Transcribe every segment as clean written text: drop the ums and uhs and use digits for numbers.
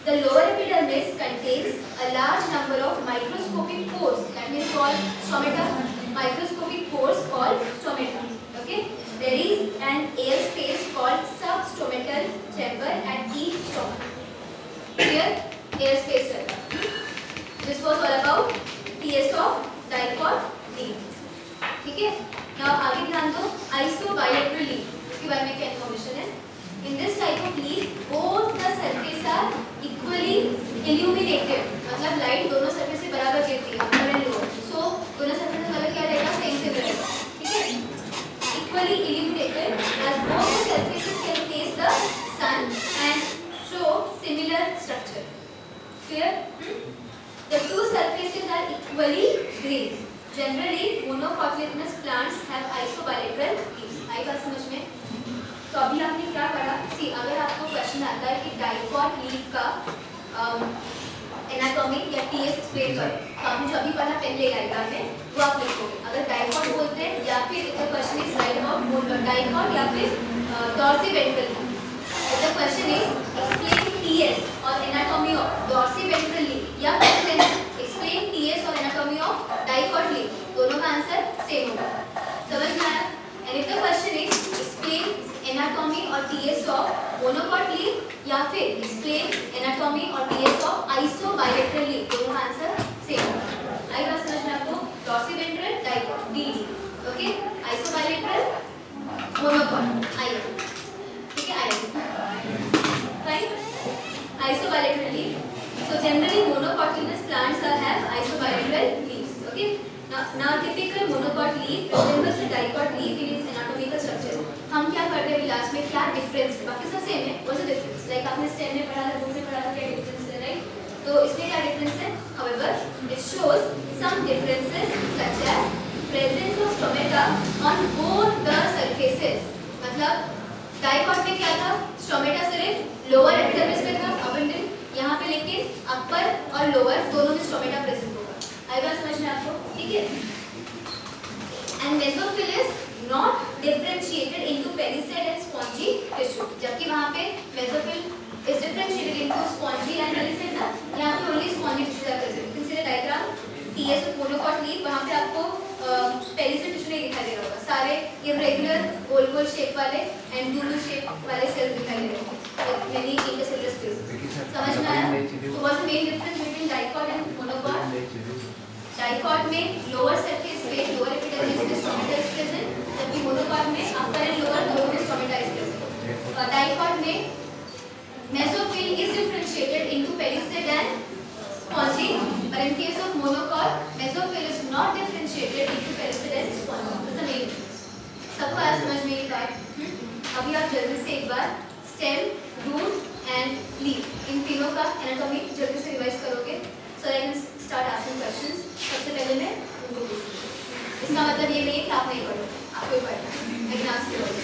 The lower epidermis contains a large number of microscopic pores, that means called stomata. Microscopic pores called stomata. Okay. There is an air space called substomatal chamber at each stomata. Here, air space है. This was all about TS of dicot leaf. ठीक है. Now आगे ध्यान दो isobilateral leaf. इसके बारे में क्या इन्फॉर्मेशन है? In this type of leaf, both the surfaces are equally illuminated. मतलब लाइट दोनों सरफेस से बराबर गिरती है, upper and lower. So दोनों सरफेस का कलर क्या रहेगा? सेम रहेगा. ठीक है? Equally illuminated as both the surfaces can face the sun and show similar structure. Clear? The two surfaces are equally green. Generally, monocotyledonous plants have isobilateral leaves. आई बात समझ में? तो अभी आपने क्या करा? सी अगर आपको क्वेश्चन आता है कि डाइकॉट लीफ का एनाटॉमी या टीएस एक्सप्लेन करो, तो आपने जो अभी पढ़ा पहले डायग्राम में वो आप लिखोगे. अगर डाइकॉट बोलते हैं या फिर the question is right about dicot या फिर dorsiventral leaf. The question is explain TS और एनाटॉमी ऑफ डॉर्सीवेंट्रल लीफ या एक्सप्लेन टीएस और एनाटॉमी ऑफ डाइकॉट लीफ. दोनों का आंसर सेम होगा. समझ में आया? And if the question is explain anatomy और टीएस ऑफ मोनोकॉट लीफ या फिर एक्सप्लेन एनाटॉमी और टीएस ऑफ आइसोबाइलेटरल लीफ, दोनों आंसर सेम होगा. आई बात समझ में आपको? डॉर्सीवेंट्रल dicot D D. Okay. Isobilateral monocot I. ठीक है. I right. Isobilateral leaf. So generally monocotyledonous plants have isobilateral leaves. Okay. Now typical monocot leaf resembles a dicot leaf in its anatomical structure. हम क्या करते हैं लास्ट में? क्या difference है? बाकी सब सेम है. What's the difference? Like आपने स्टेम में पढ़ा था, बुक में पढ़ा था, क्या डिफरेंस है, राइट? तो इसमें क्या डिफरेंस है? However, it shows some differences such as presence of stomata on both the surfaces. मतलब डाइकॉट में क्या था? स्टोमेटा सिर्फ लोअर एपिडर्मिस में था, अबंडेंट. यहाँ पे लेकिन अपर और लोअर दोनों में स्टोमेटा प्रेजेंट होगा. आई बात समझ में आपको? ठीक है. And mesophyll is not differentiated into palisade and spongy tissue. जबकि वहाँ पे mesophyll is differentiated into spongy and palisade ना. यहाँ पे ओनली स्पॉन्जी टिश्यू है प्रेजेंट. इसी diagram TS of monocot leaf, वहाँ पे आपको पेरिसेड टिश्यू नहीं दिखाई दे रहा होगा. सारे इरेगुलर गोल गोल शेप वाले एंड डूडल शेप वाले सेल्स दिखाई दे रहे होंगे. Many intercellular spaces. समझ में आया? So what's the main difference between dicot and monocot? Dicot में lower surface पे lower epidermis में stomata is present, जबकि monocot में upper and lower दोनों में stomata is present. Dicot में mesophyll is differentiated into pericid and spongy, but in case of monocot, mesophyll is not differentiated into pericid and spongy. That's the main difference. सबको आया समझ में ये बात? अभी आप जल्दी से एक बार stem, root and leaf इन तीनों का एनाटॉमी जल्दी से रिवाइज करोगे. So I can start asking questions. सबसे पहले मैं उनको पूछूंगी. इसका मतलब ये नहीं है कि आप नहीं पढ़ो, आपको ही पढ़ना है, लेकिन आप करोगे.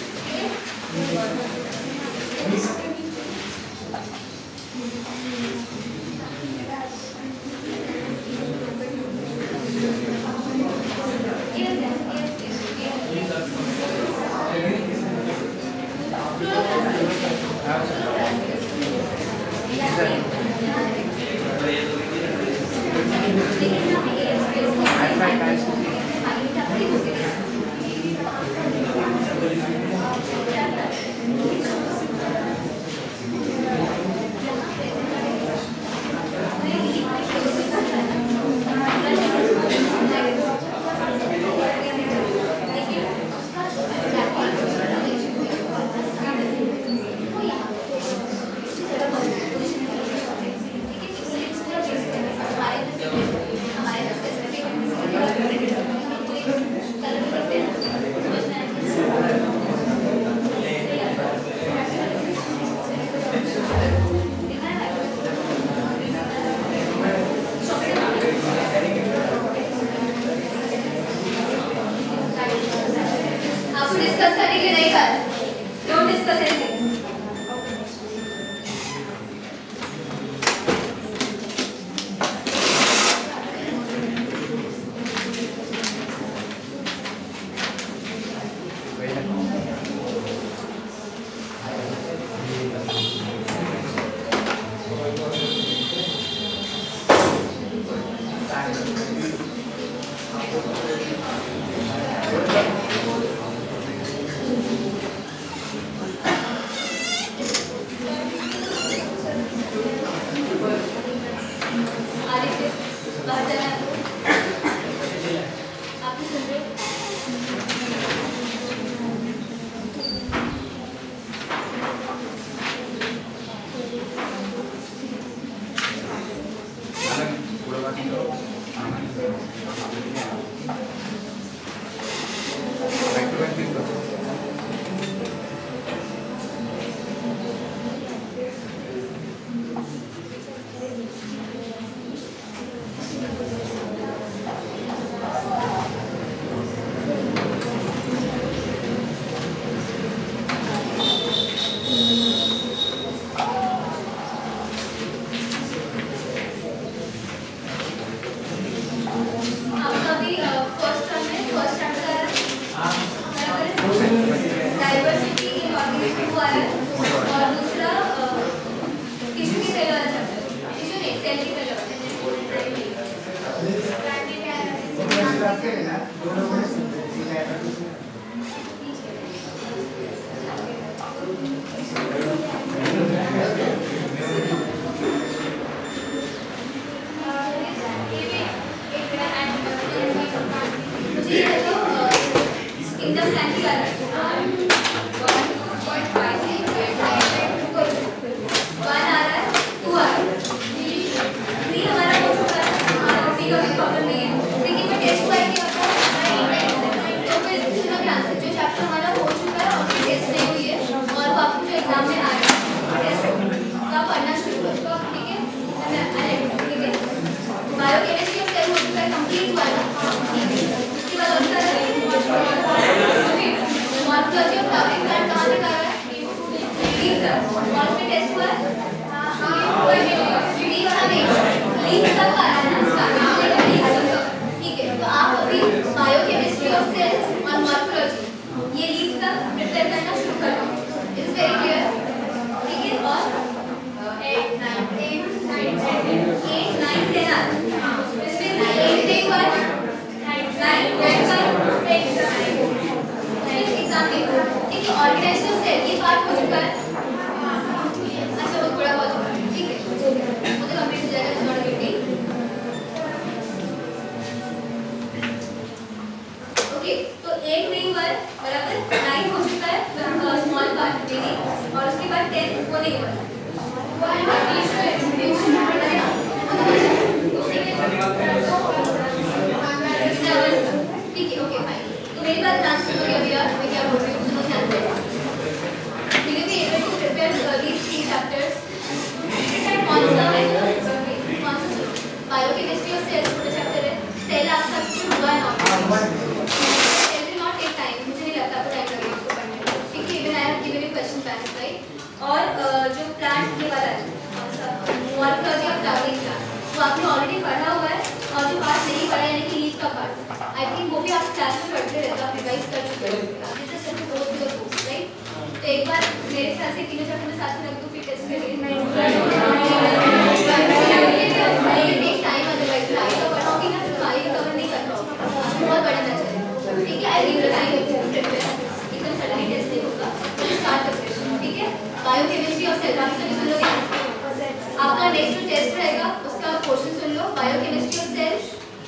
नेक्स्ट जो टेस्ट रहेगा उसका क्वेश्चन सुन लो, बायोकेमिस्ट्री ऑफ सेल,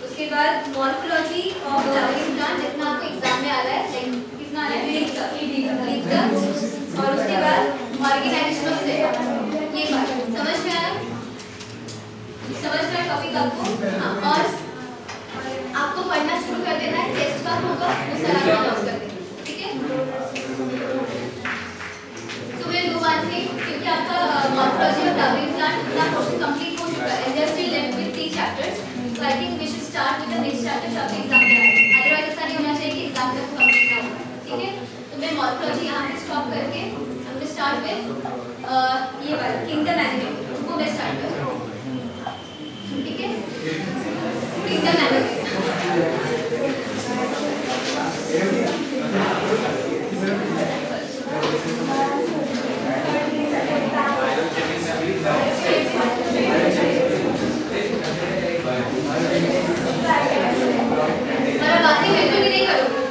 उसके बाद मॉर्फोलॉजी ऑफ फ्लावरिंग प्लांट जितना आपको एग्जाम में आ रहा है, लाइक कितना आ रहा है, लीफ तक, और उसके बाद ऑर्गेनाइजेशन ऑफ सेल। ये बात समझ में आया? समझ में टॉपिक आपको? हाँ, और आपको पढ़ना शुरू कर देना है, टेस्ट का होगा वो सर आपको अनाउंस कर देंगे, ठीक है? तो वे दो बात थी क्योंकि आपका मॉर्फोलॉजी ऑफ फ्लावरिंग प्लांट अपना पोर्शन कंप्लीट हो चुका है, just still left with 3 chapters, so I think we should start with the next chapter आपके एग्जाम में आए, अदरवाइज ऐसा नहीं होना चाहिए कि एग्जाम तक कंप्लीट ना हो, ठीक है? तो मैं मॉर्फोलॉजी यहाँ पे स्टॉप करके हम विल स्टार्ट विद ये वाला किंगडम एनिमल वो मैं स्टार्ट कर रहा हूँ, ठीक है? किंगडम एनिमल बातें बिल्कुल भी नहीं करोगे।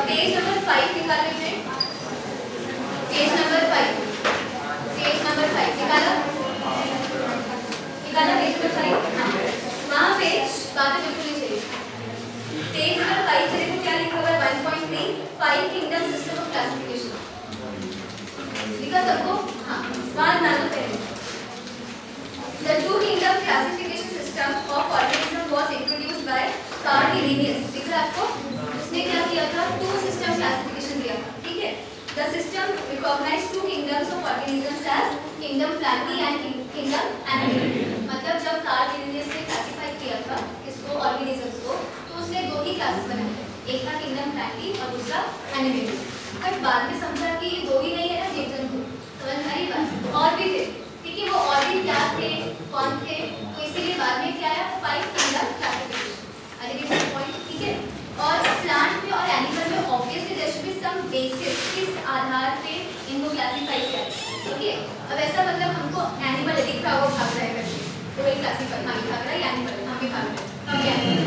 पेज नंबर 5 निकाल लेते हैं, पेज नंबर 5 निकाला पेज नंबर 5, वहाँ पे बातें बिल्कुल नहीं चाहिए। पेज नंबर 5 पे देखो क्या लिखा हुआ है, 1.3 5 किंगडम सिस्टम ऑफ क्लासिफिकेशन लिखा सबको? हाँ, वहाँ ना लो पहले। The two kingdom classification system of organism was introduced by Carl Linnaeus, दिख रहा है आपको? उसने क्या किया था, 2 सिस्टम क्लासिफिकेशन दिया था, ठीक है? The system recognized 2 kingdoms of organisms as kingdom plantae and kingdom animalia। मतलब जब कार्ल लिनियस ने क्लासिफाई किया था इसको ऑर्गेनिजम्स को, तो उसने 2 ही क्लासेस बनाए थे, एक था किंगडम प्लांटी और दूसरा एनिमेलिया। बट बाद में समझा कि ये 2 ही नहीं है ना, जीव जंतु, समझ में आई बात? और भी थे, ठीक है? वो और भी क्या थे, कौन थे, तो इसीलिए बाद में क्या आया, 5 किंगडम क्लासिफिकेशन। अरे पॉइंट, ठीक है? और प्लांट में और एनिमल में obviously there should be some basis, किस आधार पे इनको क्लासिफाई किया है, ओके? अब ऐसा मतलब हमको एनिमल दिख रहा होगा भाग रहा है करके, तो वही क्लासिफाई, हाँ भाग रहा है एनिमल, हम भी भाग रहे हैं, हम भी एनिमल,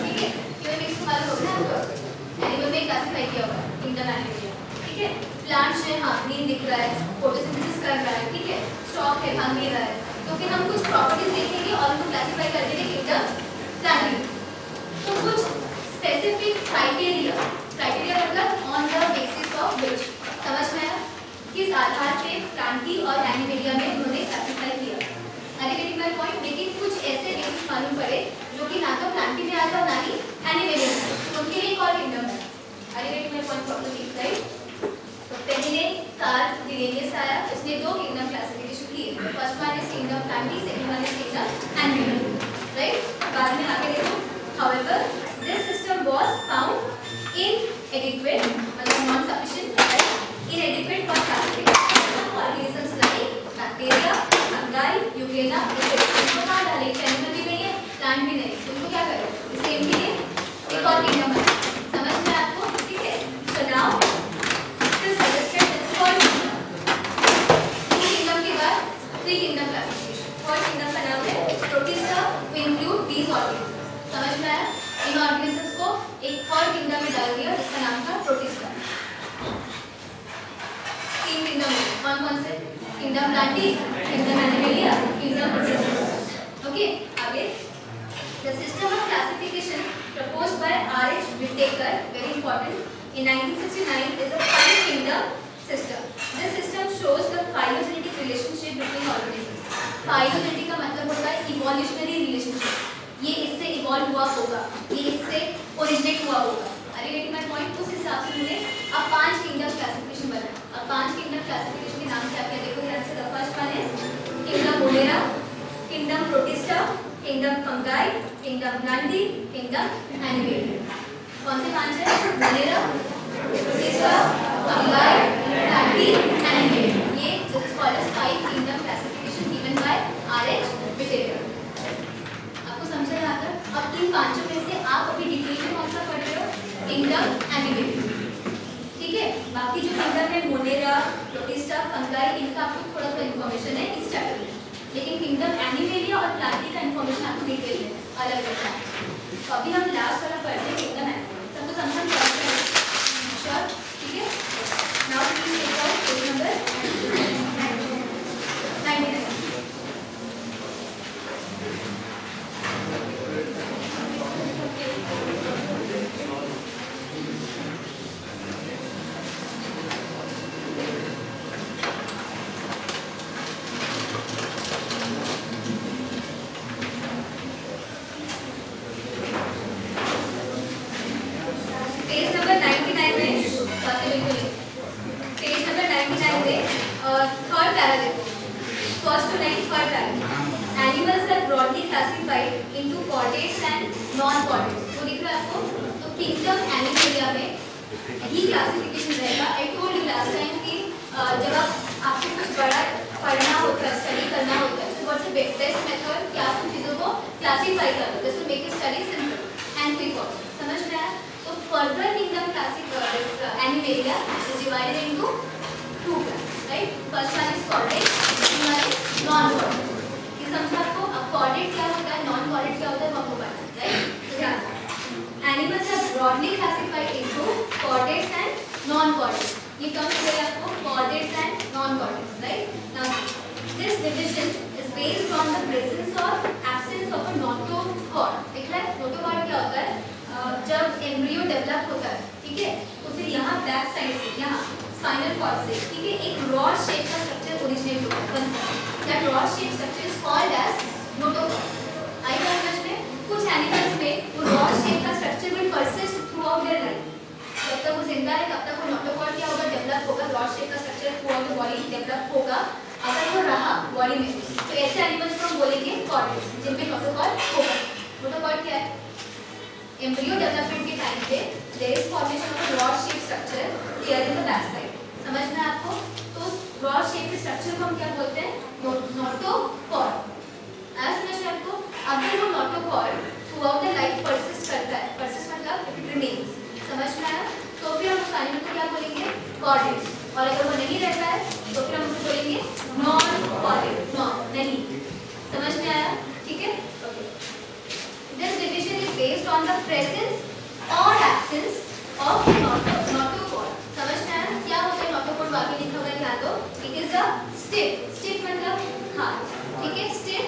ठीक है? क्यों मिक्स मालूम होगा ना आपको, एनिमल में क्लासिफाई किया होगा किंगडम एनिमल, ठीक है? प्लांट्स में हाँ ग्रीन दिख रहा है, फोटोसिंथेसिस कर रहा है, ठीक है? स्टॉक है, भाग नहीं रहा है, तो फिर हम कुछ प्रॉपर्टीज देखेंगे और उनको क्लासिफाई कर देंगे किंगडम प्लांटी। तो कुछ स्पेसिफिक क्राइटेरिया मतलब on the basis of which, समझ में आया? किस आधार पे प्लांटी और एनिमेलिया में उन्होंने क्लासिफाई किया। अरे गेटिंग माय पॉइंट? लेकिन कुछ ऐसे बेसिस मालूम पड़े जो कि ना तो प्लांटी में आता ना ही एनिमेलिया में, उनके लिए एक और किंगडम है। अरे getting my point problem right? तो पहले कार्ल लिनियस आया, इसने 2 किंगडम क्लासिफिकेशन किए, first one is kingdom Plantae, second one is kingdom animalia, right? बाद में आगे देखो, however this system was found inadequate, मतलब non sufficient, inadequate for classification of organisms like bacteria, fungi, euglena, इनको कहाँ डाले? एनिमल भी नहीं है, प्लांट भी नहीं, उनको क्या करें? इसलिए इनके लिए एक और किंगडम है, समझ में आपको? ठीक है? So now this suggested this called 2 kingdom के बाद 3 kingdom classification। First kingdom का नाम है Protista, to include these organisms, समझ में आया? इन ऑर्गेनिजम्स को एक और किंगडम में डाल दिया जिसका नाम था प्रोटिस्टा। 3 किंगडम, कौन से? Kingdom plantae, kingdom animalia, kingdom protista, okay? आगे the system of classification proposed by R.H. Whittaker, very important, in 1969 is a 5 kingdom system. This system shows the phylogenetic relationship between organisms. Phylogenetic का मतलब होता है evolutionary relationship, ये इससे evolve हुआ होगा, ये इससे ओरिजिनेट हुआ होगा। Are you getting my point? उस हिसाब से हमने अब 5 किंगडम क्लासिफिकेशन बनाया। अब 5 किंगडम क्लासिफिकेशन के नाम क्या क्या देखो ध्यान से। The first one is kingdom monera, kingdom protista, kingdom fungi, kingdom नंदी, किंगडम एनिमेलिया। कौन से 5 है? मोनेरा, प्रोटिस्टा, फंगाई, नंदी, एनिमेलिया। ये this is called as 5 kingdom classification given by R H. Whittaker. आपको समझ रहा है? अब इन पांचों में से आप अभी डिटेल में कौन सा पढ़ रहे हो? किंगडम एनिमेलिया, ठीक है। बाकी जो किंगडम है मोनेरा, प्रोटिस्टा, फंगाई, इनका आपको थोड़ा सा इंफॉर्मेशन है इस चैप्टर में, लेकिन किंगडम एनिमेलिया और प्लांटी का इंफॉर्मेशन आपको डिटेल में अलग अलग है। तो अभी हम लास्ट वाला पढ़ते हैं किंगडम एनिमेलिया। सबको समझ में आ रहा है? श्योर? ठीक है। Now please take out page number 99। Embryo development के टाइम पे there is formation of rod shape structure here in the back side. समझ में आपको? तो रॉड शेप के स्ट्रक्चर को हम क्या बोलते हैं? नोटोकॉर्ड। आया समझ में आपको? अगर वो notochord through out the life persist करता है, परसिस्ट मतलब इट रिमेन्स, समझ में आया? तो फिर हम उस एनिमल को क्या बोलेंगे? कॉर्डेट। और अगर वो नहीं रहता है तो फिर हम उसको बोलेंगे नॉन कॉर्डेट, नॉन नहीं। समझ में आया? ठीक है, okay. This division is based on the presence or absence of notochord. समझ में आया? क्या होता है notochord? आगे लिखा हुआ है, ध्यान दो। It is a stiff मतलब hard, ठीक है, stiff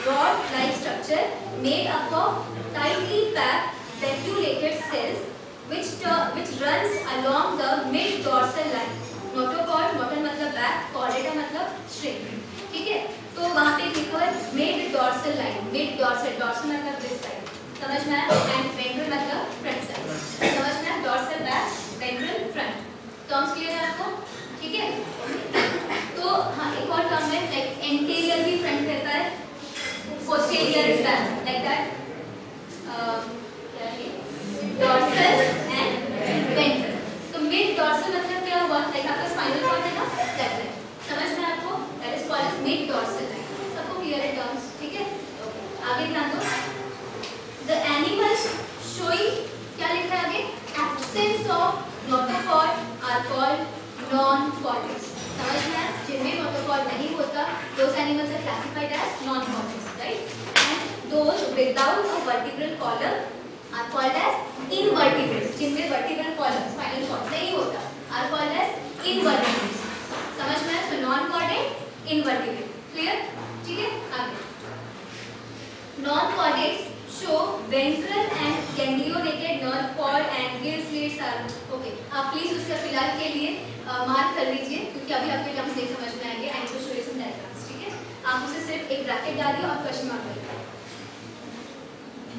rod-like structure made up of tightly packed vacuolated cells which runs along the mid dorsal line. Notochord, noton मतलब back, chordata मतलब string, ठीक है। तो वहाँ पे लिखा है mid dorsal line, mid dorsal, dorsal मतलब दिस साइड, समझ में आया? एंड वेंट्रल मतलब फ्रंट साइड, समझ में आया? Dorsal back, ventral front. Terms clear है आपको? ठीक है। तो हाँ, एक और टर्म है लाइक एंटीरियर भी फ्रंट रहता है, posterior is back, like that. क्या है? Dorsal and ventral. तो मिड डॉर्सल मतलब क्या हुआ? लाइक आपका स्पाइनल कॉर्ड है ना, दैट है, समझ में आपको? That is called as mid dorsal line. सबको क्लियर है टर्म्स? ठीक है, आगे ध्यान दो। द एनिमल्स शोइंग, क्या लिखा है आगे? Absence of notochord are called non chordates. समझ में आया? जिनमें नोटोकॉर्ड नहीं होता those animals are classified as non chordates, right? And those without a vertebral column are called as invertebrates. जिनमें वर्टिब्रल कॉलम, स्पाइनल कॉर्ड नहीं होता, आर कॉल्ड एज इनवर्टिब्रेट्स। समझ में आया? So non chordate, invertebrate, clear? ठीक है, आगे। Non chordates show ventral and ganglionated nerve cord and gill slits are okay. आप प्लीज उसका फिलहाल के लिए मार्क कर लीजिए क्योंकि अभी आपके टर्म्स नहीं समझ में आएंगे। I need to show you some diagrams, ठीक है? आप उसे सिर्फ एक ब्रैकेट डालिए और क्वेश्चन मार्क करिए।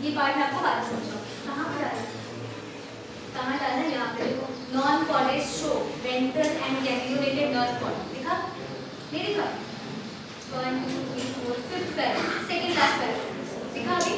ये पार्ट मैं आपको बाद में समझाऊंगी। कहाँ पर डालना है, कहाँ डालना है, यहाँ पे देखो, non college show ventral and ganglionated nerve cord, दिखा नहीं दिखा? 1 2 3 4 5th para, second last para दिखा अभी?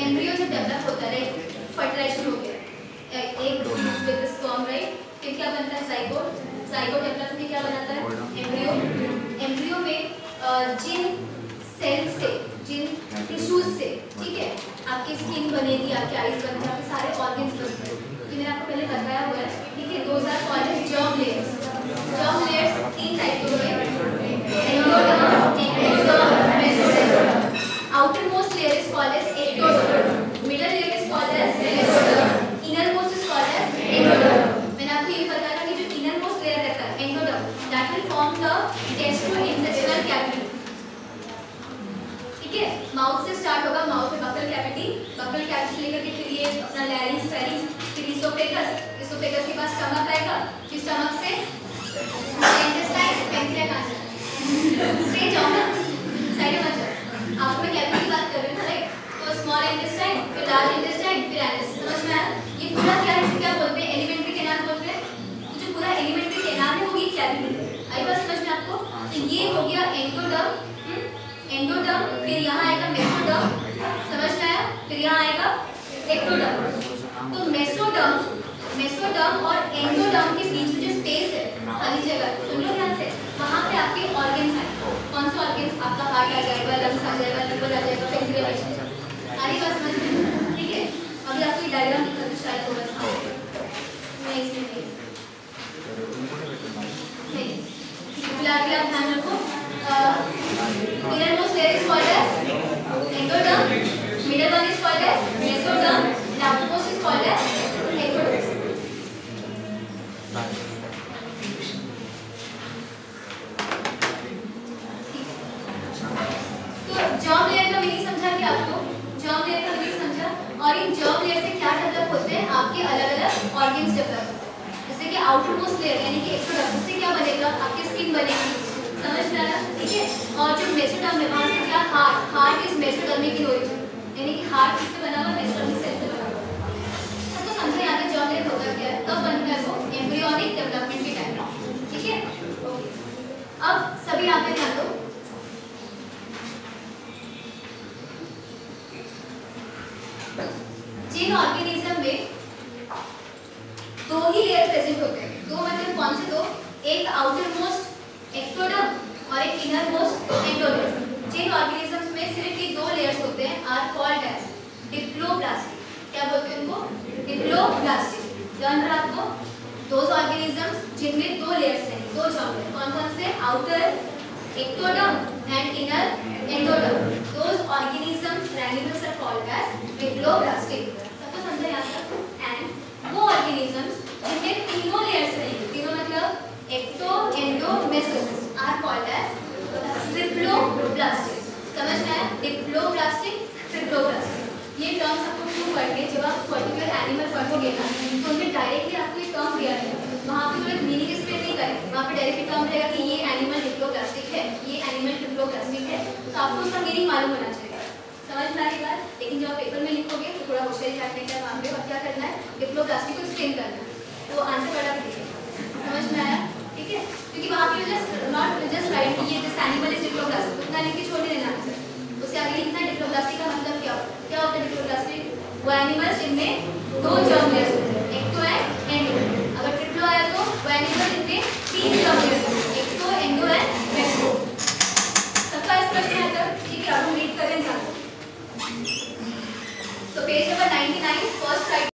एम्ब्रियो जब डेवलप होता है, फर्टिलाइजेशन हो गया, एक विद स्पर्म, राइट, फिर क्या बनता है? जाइगोट। जाइगोट डेवलप में क्या बनाता है? एम्ब्रियो। एम्ब्रियो में जिन सेल से, जिन टिश्यूज से, ठीक है, आपकी स्किन बनेगी, आपके आईज बनेंगे, आपके सारे ऑर्गन्स बनेंगे। ये मैंने आपको पहले बताया हुआ है, ठीक है। Those are called as germ layers. Germ layers 3 type के होते हैं, endoderm, ectoderm, mesoderm. Outer most layer is called as ectoderm, middle layer is called as mesoderm, inner most is called as endoderm. मैंने आपको ये बताया था कि जो इनर मोस्ट लेयर रहता है endoderm, that will form the gastrointestinal cavity, ठीक है। माउथ से स्टार्ट होगा, माउथ में बकल कैविटी, बकल कैविटी लेकर के फिर ये अपना लैरिंक्स, फेरिंक्स, फिर इसोफेगस, इसोफेगस के पास स्टमक आएगा, फिर स्टमक से इंटेस्टाइन, पैंक्रियास आ जाएगा। स्ट्रेट जाओ ना, साइड में मत जाओ। आपको मैं कैविटी की बात कर रही हूँ ना, राइट। तो स्मॉल इंटेस्टाइन, फिर लार्ज इंटेस्टाइन, फिर एनस, समझ में आया? ये पूरा क्या है, क्या बोलते हैं? एलिमेंट्री कैनाल बोलते हैं। तो जो पूरा एलिमेंट्री कैनाल है वो ये कैविटी है। आई बात समझ में आपको? तो ये हो गया एंडोडर्म, एंडोडर्म, फिर यहाँ आएगा मेसोडर्म, समझ में आया? फिर यहाँ आएगा एक्टोडर्म। तो मेसोडर्म, मेसोडर्म और एंडोडर्म के बीच में जो स्पेस है, खाली जगह, सुन लो ध्यान से, वहाँ पे आपके ऑर्गन्स हैं। कौन से ऑर्गन्स? आपका हार्ट आ जाएगा, लंग्स आ जाएगा, लिवर आ जाएगा, पैंक्रियास आ जाएगा। आगे बात समझ में? ठीक है। अभी आपको ये डायग्राम दिखा दूँ शायद होगा, नहीं इसमें नहीं, फिलहाल के आप ध्यान रखो। innermost layer is called as endoderm, middle one is called as mesoderm, and outermost is called as ectoderm. तो जर्म लेयर का मीनिंग समझा क्या आपको? जर्म लेयर का मीनिंग समझा, और इन जर्म लेयर से क्या डेवलप होते हैं? आपके अलग-अलग ऑर्गन्स डेवलप होते हैं। जैसे कि आउटरमोस्ट लेयर यानी कि एक्टोडर्म से क्या बनेगा? आपकी स्किन बनेगी, समझ में आया? ठीक है। और जो मेसोडर्म है वहाँ से क्या? Heart, heart is mesodermic in origin, यानी कि हार्ट किससे बना हुआ है, मेसेंचिक सेल से बना हुआ है। सबको समझे यहाँ पे जर्म लेयर होता क्या है, कब बनता है वो, एम्ब्रियोनिक डेवलपमेंट के टाइम, ठीक है। ओके, अब सभी यहाँ पे ध्यान दो, जिन ऑर्गेनिज्म में दो ही लेयर प्रेजेंट होते हैं, दो मतलब कौन से दो, एक आउटर मोस्ट एक्टोडर्म और एक इनर मोस्ट एंडोडर्म। जिन ऑर्गेनिजम्स में सिर्फ ये दो लेयर्स होते हैं आर कॉल्ड एज डिप्लोब्लास्टिक। क्या बोलते हैं उनको, डिप्लोब्लास्टिक। ध्यान रहा आपको, दोज ऑर्गेनिजम्स जिनमें दो लेयर्स हैं, दो जर्म लेयर, कौन कौन से, outer ectoderm and inner endoderm, those organisms animals are called as diploblastic. सबको समझा यहाँ तक। एंड वो ऑर्गेनिजम्स जिनमें तीनों लेयर्स रहेंगे, तीनों मतलब ecto endo meso, are called as triploblastic. समझ में आया, डिप्लोब्लास्टिक, ट्रिप्लोब्लास्टिक। ये टर्म्स आपको क्यों पढ़ने, जब आप पर्टिकुलर एनिमल पढ़ोगे ना तो उनमें डायरेक्टली आपको ये टर्म दिया है, वहाँ पे लोग मीनिंग एक्सप्लेन नहीं करें, वहाँ पे डायरेक्टली टर्म रहेगा कि ये एनिमल डिप्लोब्लास्टिक है, ये एनिमल ट्रिप्लोब्लास्टिक है, तो आपको उसका मीनिंग मालूम होना चाहिए। समझ में आ रही बात। लेकिन जब आप पेपर में लिखोगे तो थोड़ा होशियारी काटने का वहाँ पे, और क्या करना है, डिप्लोब्लास्टिक को एक्सप्लेन करना है, तो आंसर बड़ा भी समझ में आया, ठीक है। क्योंकि वहाँ पे जस्ट नॉट जस्ट राइट कि ये दिस एनिमल इज डिप्लोब्लास्टिक, उतना लिख के छोड़ देना आंसर, उससे आगे लिखना डिप्लोब्लास्टिक का मतलब क्या होता है। डिप्लोब्लास्टिक वो एनिमल्स जिनमें दो जर्म लेयर्स